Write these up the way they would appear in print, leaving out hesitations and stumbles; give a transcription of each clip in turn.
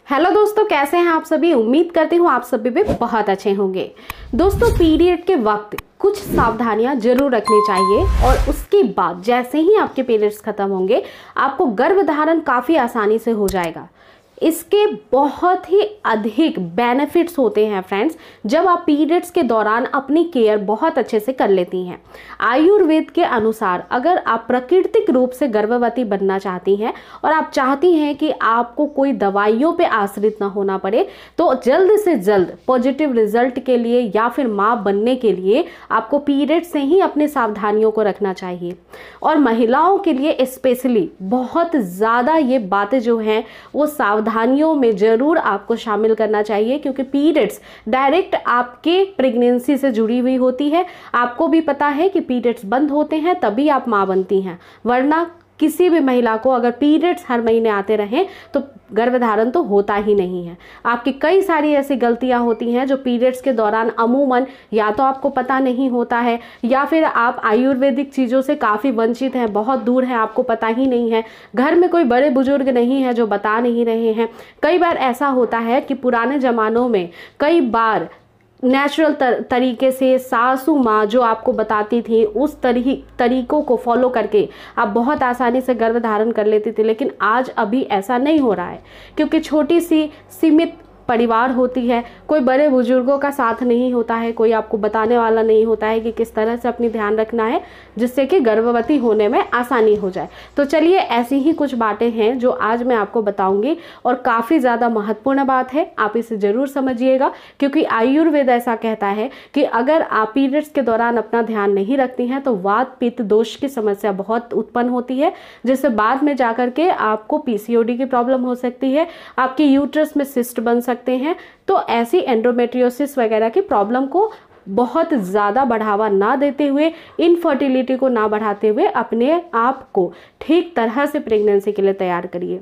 Hello दोस्तों, कैसे हैं आप सभी। उम्मीद करती हूँ आप सभी भी बहुत अच्छे होंगे। दोस्तों, पीरियड के वक्त कुछ सावधानियां जरूर रखनी चाहिए और उसके बाद जैसे ही आपके पीरियड्स खत्म होंगे आपको गर्भधारण काफ़ी आसानी से हो जाएगा। इसके बहुत ही अधिक बेनिफिट्स होते हैं फ्रेंड्स, जब आप पीरियड्स के दौरान अपनी केयर बहुत अच्छे से कर लेती हैं। आयुर्वेद के अनुसार अगर आप प्राकृतिक रूप से गर्भवती बनना चाहती हैं और आप चाहती हैं कि आपको कोई दवाइयों पे आश्रित ना होना पड़े, तो जल्द से जल्द पॉजिटिव रिजल्ट के लिए या फिर माँ बनने के लिए आपको पीरियड से ही अपनी सावधानियों को रखना चाहिए। और महिलाओं के लिए स्पेशली बहुत ज़्यादा ये बातें जो हैं वो सावधानियों में ज़रूर आपको शामिल करना चाहिए, क्योंकि पीरियड्स डायरेक्ट आपके प्रेगनेंसी से जुड़ी हुई होती है। आपको भी पता है कि पीरियड्स बंद होते हैं तभी आप माँ बनती हैं, वरना किसी भी महिला को अगर पीरियड्स हर महीने आते रहें तो गर्भधारण तो होता ही नहीं है। आपकी कई सारी ऐसी गलतियां होती हैं जो पीरियड्स के दौरान अमूमन या तो आपको पता नहीं होता है या फिर आप आयुर्वेदिक चीज़ों से काफ़ी वंचित हैं, बहुत दूर हैं, आपको पता ही नहीं है। घर में कोई बड़े बुजुर्ग नहीं है जो बता नहीं रहे हैं। कई बार ऐसा होता है कि पुराने ज़मानों में कई बार नेचुरल तरीके से सासू माँ जो आपको बताती थी उस तरीकों को फॉलो करके आप बहुत आसानी से गर्भधारण कर लेती थी, लेकिन आज अभी ऐसा नहीं हो रहा है, क्योंकि छोटी सी सीमित परिवार होती है, कोई बड़े बुजुर्गों का साथ नहीं होता है, कोई आपको बताने वाला नहीं होता है कि किस तरह से अपनी ध्यान रखना है जिससे कि गर्भवती होने में आसानी हो जाए। तो चलिए, ऐसी ही कुछ बातें हैं जो आज मैं आपको बताऊंगी और काफ़ी ज़्यादा महत्वपूर्ण बात है, आप इसे ज़रूर समझिएगा, क्योंकि आयुर्वेद ऐसा कहता है कि अगर आप पीरियड्स के दौरान अपना ध्यान नहीं रखती हैं तो वात पित्त दोष की समस्या बहुत उत्पन्न होती है, जिससे बाद में जाकर के आपको पीसीओडी की प्रॉब्लम हो सकती है, आपके यूट्रस में सिस्ट बन सकते हैं। तो ऐसी एंडोमेट्रियोसिस वगैरह की प्रॉब्लम को बहुत ज़्यादा बढ़ावा ना देते हुए, इनफर्टिलिटी को ना बढ़ाते हुए अपने आप को ठीक तरह से प्रेगनेंसी के लिए तैयार करिए।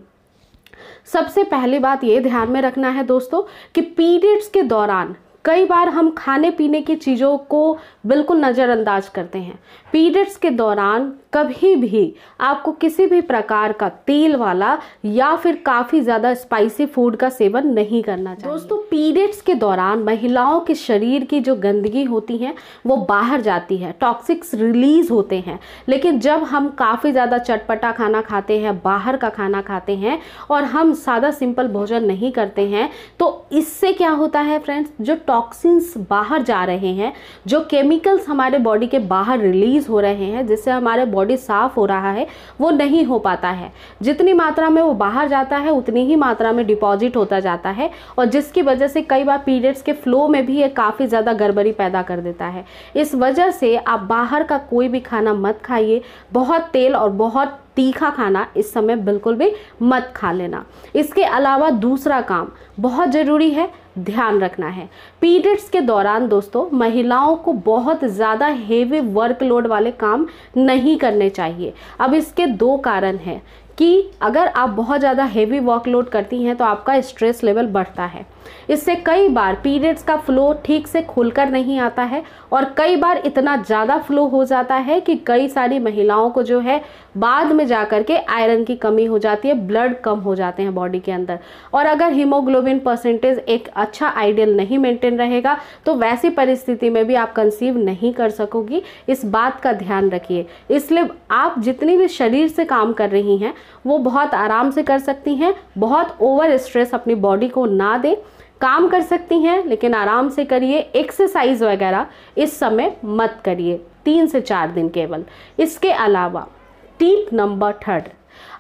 सबसे पहली बात ये ध्यान में रखना है दोस्तों कि पीरियड्स के दौरान कई बार हम खाने पीने की चीज़ों को बिल्कुल नज़रअंदाज करते हैं। पीरियड्स के दौरान कभी भी आपको किसी भी प्रकार का तेल वाला या फिर काफ़ी ज़्यादा स्पाइसी फूड का सेवन नहीं करना चाहिए। दोस्तों, पीरियड्स के दौरान महिलाओं के शरीर की जो गंदगी होती है वो बाहर जाती है, टॉक्सिक्स रिलीज होते हैं। लेकिन जब हम काफ़ी ज़्यादा चटपटा खाना खाते हैं, बाहर का खाना खाते हैं और हम सादा सिंपल भोजन नहीं करते हैं, तो इससे क्या होता है फ्रेंड्स, जो टॉक्सिन्स बाहर जा रहे हैं, जो केमिकल्स हमारे बॉडी के बाहर रिलीज हो रहे हैं, जिससे हमारे बॉडी साफ हो रहा है, वो नहीं हो पाता है। जितनी मात्रा में वो बाहर जाता है उतनी ही मात्रा में डिपॉजिट होता जाता है, और जिसकी वजह से कई बार पीरियड्स के फ्लो में भी ये काफ़ी ज़्यादा गड़बड़ी पैदा कर देता है। इस वजह से आप बाहर का कोई भी खाना मत खाइए। बहुत तेल और बहुत तीखा खाना इस समय बिल्कुल भी मत खा लेना। इसके अलावा दूसरा काम बहुत ज़रूरी है, ध्यान रखना है। पीरियड्स के दौरान दोस्तों महिलाओं को बहुत ज़्यादा हेवी वर्कलोड वाले काम नहीं करने चाहिए। अब इसके दो कारण हैं कि अगर आप बहुत ज़्यादा हेवी वर्कलोड करती हैं तो आपका स्ट्रेस लेवल बढ़ता है। इससे कई बार पीरियड्स का फ्लो ठीक से खुलकर नहीं आता है और कई बार इतना ज़्यादा फ्लो हो जाता है कि कई सारी महिलाओं को जो है बाद में जाकर के आयरन की कमी हो जाती है, ब्लड कम हो जाते हैं बॉडी के अंदर। और अगर हीमोग्लोबिन परसेंटेज एक अच्छा आइडियल नहीं मेंटेन रहेगा तो वैसी परिस्थिति में भी आप कंसीव नहीं कर सकोगी। इस बात का ध्यान रखिए। इसलिए आप जितनी भी शरीर से काम कर रही हैं वो बहुत आराम से कर सकती हैं। बहुत ओवर स्ट्रेस अपनी बॉडी को ना दें। काम कर सकती हैं लेकिन आराम से करिए। एक्सरसाइज वगैरह इस समय मत करिए, 3 से 4 दिन केवल। इसके अलावा टिप नंबर 3,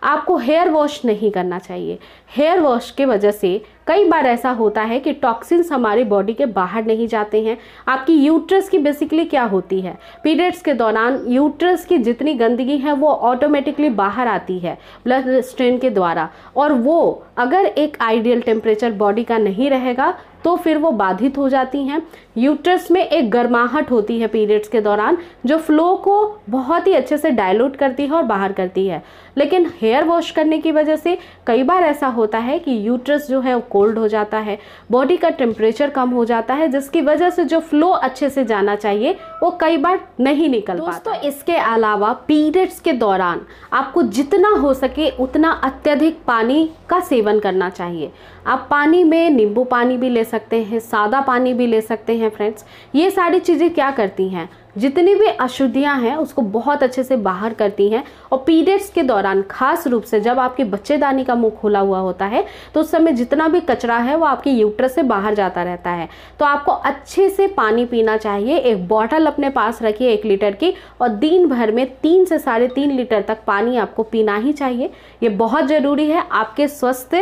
आपको हेयर वॉश नहीं करना चाहिए। हेयर वॉश की वजह से कई बार ऐसा होता है कि टॉक्सिन्स हमारी बॉडी के बाहर नहीं जाते हैं। आपकी यूट्रस की बेसिकली क्या होती है, पीरियड्स के दौरान यूट्रस की जितनी गंदगी है वो ऑटोमेटिकली बाहर आती है ब्लड स्ट्रेन के द्वारा, और वो अगर एक आइडियल टेम्परेचर बॉडी का नहीं रहेगा तो फिर वो बाधित हो जाती हैं। यूट्रस में एक गर्माहट होती है पीरियड्स के दौरान जो फ्लो को बहुत ही अच्छे से डायलूट करती है और बाहर करती है। लेकिन हेयर हेयर वॉश करने की वजह से कई बार ऐसा होता है कि यूट्रस जो है वो कोल्ड हो जाता है, बॉडी का टेम्परेचर कम हो जाता है, जिसकी वजह से जो फ्लो अच्छे से जाना चाहिए वो कई बार नहीं निकल पाता। दोस्तों इसके अलावा पीरियड्स के दौरान आपको जितना हो सके उतना अत्यधिक पानी का सेवन करना चाहिए। आप पानी में नींबू पानी भी ले सकते हैं, सादा पानी भी ले सकते हैं फ्रेंड्स। ये सारी चीज़ें क्या करती हैं, जितनी भी अशुद्धियां हैं उसको बहुत अच्छे से बाहर करती हैं। और पीरियड्स के दौरान खास रूप से जब आपकी बच्चेदानी का मुंह खुला हुआ होता है तो उस समय जितना भी कचरा है वो आपके यूट्रस से बाहर जाता रहता है। तो आपको अच्छे से पानी पीना चाहिए। एक बॉटल अपने पास रखिए 1 लीटर की, और दिन भर में 3 से 3.5 लीटर तक पानी आपको पीना ही चाहिए। ये बहुत ज़रूरी है आपके स्वस्थ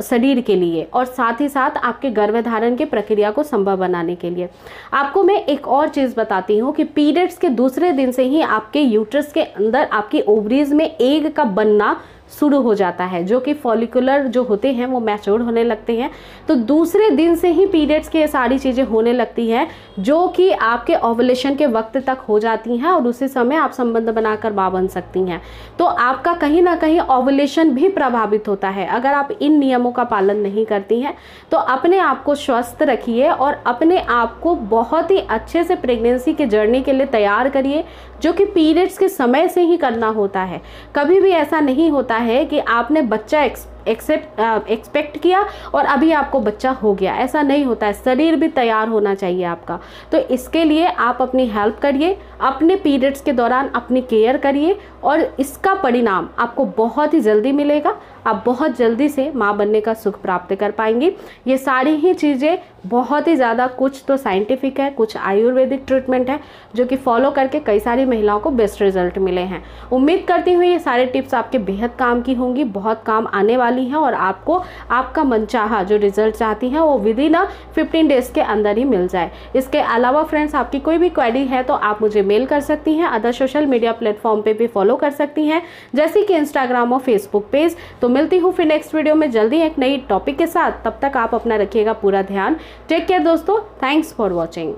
शरीर के लिए और साथ ही साथ आपके गर्भधारण की प्रक्रिया को संभव बनाने के लिए। आपको मैं एक और चीज़ बताती हूँ कि पीरियड्स के दूसरे दिन से ही आपके यूट्रस के अंदर आपकी ओवरीज में एग का बनना शुरू हो जाता है, जो कि फॉलिकुलर जो होते हैं वो मैच्योर होने लगते हैं। तो दूसरे दिन से ही पीरियड्स की ये सारी चीज़ें होने लगती हैं, जो कि आपके ओवुलेशन के वक्त तक हो जाती हैं और उसी समय आप संबंध बनाकर मां बन सकती हैं। तो आपका कहीं ना कहीं ओवुलेशन भी प्रभावित होता है अगर आप इन नियमों का पालन नहीं करती हैं। तो अपने आप को स्वस्थ रखिए और अपने आप को बहुत ही अच्छे से प्रेगनेंसी के जर्नी के लिए तैयार करिए, जो कि पीरियड्स के समय से ही करना होता है। कभी भी ऐसा नहीं होता है कि आपने बच्चा एक्सपेक्ट किया और अभी आपको बच्चा हो गया, ऐसा नहीं होता है। शरीर भी तैयार होना चाहिए आपका। तो इसके लिए आप अपनी हेल्प करिए, अपने पीरियड्स के दौरान अपनी केयर करिए और इसका परिणाम आपको बहुत ही जल्दी मिलेगा। आप बहुत जल्दी से माँ बनने का सुख प्राप्त कर पाएंगी। ये सारी ही चीज़ें बहुत ही ज़्यादा, कुछ तो साइंटिफिक है, कुछ आयुर्वेदिक ट्रीटमेंट है, जो कि फॉलो करके कई सारी महिलाओं को बेस्ट रिजल्ट मिले हैं। उम्मीद करती हूँ ये सारे टिप्स आपके बेहद काम की होंगी, बहुत काम आने वाली हैं और आपको आपका मनचाहा जो रिजल्ट चाहती हैं वो विद इन 15 डेज के अंदर ही मिल जाए। इसके अलावा फ्रेंड्स आपकी कोई भी क्वेरी है तो आप मुझे मेल कर सकती हैं, अदर सोशल मीडिया प्लेटफॉर्म पे भी फॉलो कर सकती हैं, जैसे कि इंस्टाग्राम और फेसबुक पेज। तो मिलती हूँ फिर नेक्स्ट वीडियो में जल्दी एक नई टॉपिक के साथ। तब तक आप अपना रखिएगा पूरा ध्यान। टेक केयर दोस्तों, थैंक्स फॉर वॉचिंग।